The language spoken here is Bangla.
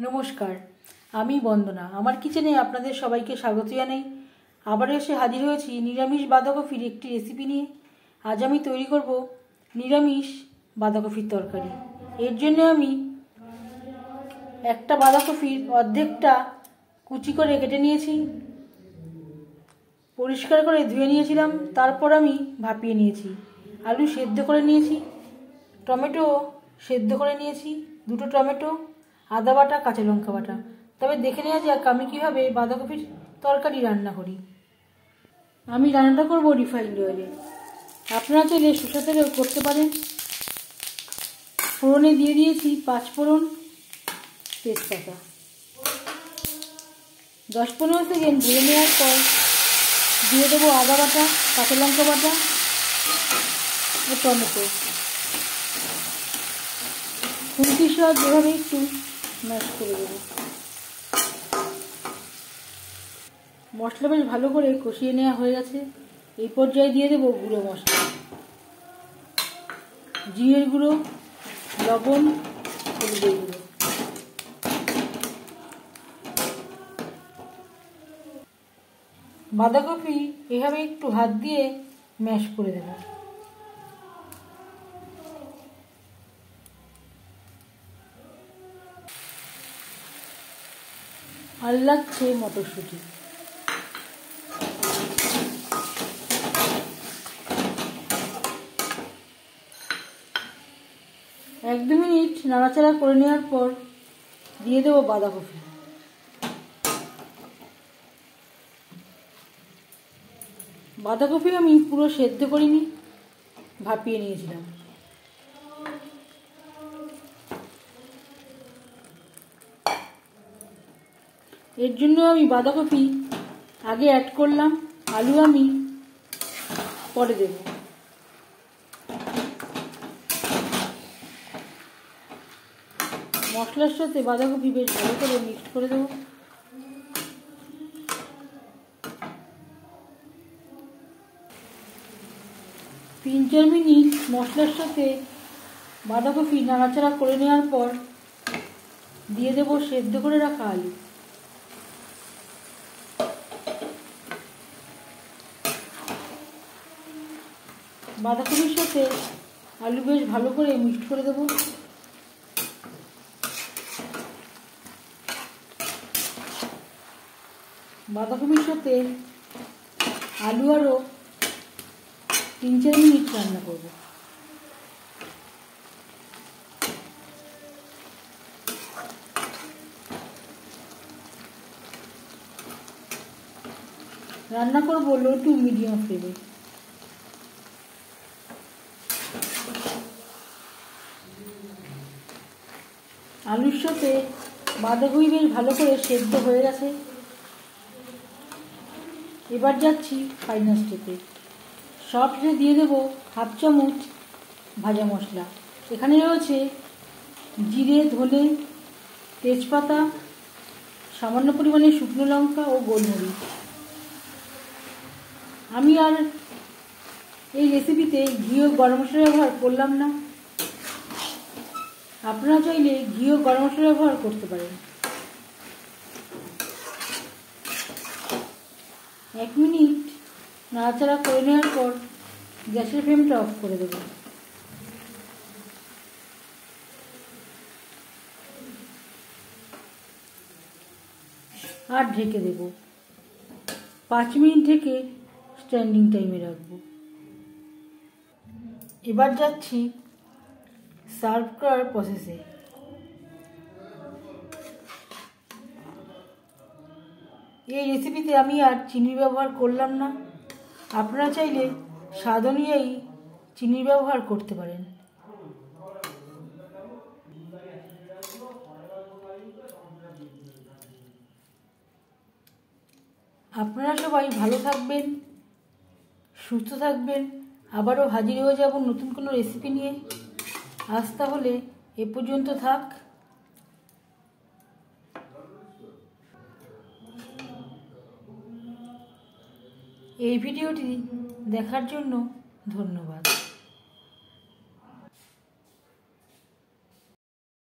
নমস্কার, আমি বন্দনা। আমার কিচেনে আপনাদের সবাইকে স্বাগত জানাই। আবার এসে হাজির হয়েছি নিরামিষ বাঁধাকপির একটি রেসিপি নিয়ে। আজ আমি তৈরি করব নিরামিষ বাঁধাকপির তরকারি। এর জন্য আমি একটা বাঁধাকপির অর্ধেকটা কুচি করে কেটে নিয়েছি, পরিষ্কার করে ধুয়ে নিয়েছিলাম, তারপর আমি ভাপিয়ে নিয়েছি। আলু সেদ্ধ করে নিয়েছি, টমেটো সেদ্ধ করে নিয়েছি, দুটো টমেটো, আদা বাটা, কাঁচা লঙ্কা বাটা। তবে দেখে নেওয়া যাক আমি কীভাবে বাঁধাকপির তরকারি রান্না করি। আমি রান্নাটা করব রিফাইন্ড অয়েলে। আপনারা চাইলে সরষের তেলেও করতে পারেন। ফোড়নে দিয়ে দিয়েছি 5 ফোড়ন, তেজপাতা। 10-15 সেকেন্ড ভেজে নেওয়ার পর দিয়ে দেবো আদা বাটা, কাঁচা লঙ্কা বাটা ও টমেটো। খুন্তির সাহায্যে যেভাবে একটু ম্যাশ করে দেবো। মশলা বেশ ভালো করে কষিয়ে নেওয়া হয়ে গেছে। এই পর্যায়ে দিয়ে দেবো গুঁড়ো মশলা, জিরের গুঁড়ো, লবণ, হলুদের গুঁড়ো। বাঁধাকপি এভাবে একটু হাত দিয়ে ম্যাশ করে দেবো। আর লাগছে মটরশুঁটি। এক দু মিনিট নাড়াচাড়া করে নেওয়ার পর দিয়ে দেবো বাঁধাকপি। বাঁধাকপি আমি পুরো সেদ্ধ করিনি, ভাপিয়ে নিয়েছিলাম। এর জন্য আমি বাঁধাকপি আগে অ্যাড করলাম, আলু আমি পরে দেব। মশলার সাথে বাঁধাকপি বেশ ভালো করে মিক্সড করে দেবো। তিন চার মিনিট মশলার সাথে বাঁধাকপি নাড়াচাড়া করে নেওয়ার পর দিয়ে দেবো সেদ্ধ করে রাখা আলু। বাঁধাকপির সাথে আলু বেশ ভালো করে মিক্সড করে দেবো। বাঁধাকপির সাথে আলু আরও 3-4 মিনিট রান্না করব। রান্না করব লো টু মিডিয়াম ফ্লেমে। আলুর সাথে বাঁধাকপি বেশ ভালো করে সেদ্ধ হয়ে গেছে। এবার যাচ্ছি ফাইনাল স্টেপে। সব শেষে দিয়ে দেবো 1/2 চামচ ভাজা মশলা। এখানে রয়েছে জিরে, ধনে, তেজপাতা, সামান্য পরিমাণে শুকনো লঙ্কা ও গোলমরিচ। আমি আর এই রেসিপিতে ঘি ও গরম মশলা ব্যবহার করলাম না। আপনারা চাইলে ঘি ও গরম মশলা ব্যবহার করতে পারেন। 1 মিনিট নাড়াচাড়া করে নেওয়ার পর গ্যাসের ফ্লেমটা অফ করে দেব। আর ঢেকে দেব। 5 মিনিট ঢেকে স্ট্যান্ডিং টাইমে রাখবো। এবার যাচ্ছি সার্ভ করার প্রসেসে। এই রেসিপিতে আমি আর চিনির ব্যবহার করলাম না। আপনারা চাইলে স্বাদ অনুযায়ী চিনির ব্যবহার করতে পারেন। আপনারা সবাই ভালো থাকবেন, সুস্থ থাকবেন। আবারও হাজির হয়ে যাব নতুন কোনো রেসিপি নিয়ে। আজ তাহলে এ পর্যন্ত থাক। এই ভিডিওটি দেখার জন্য ধন্যবাদ।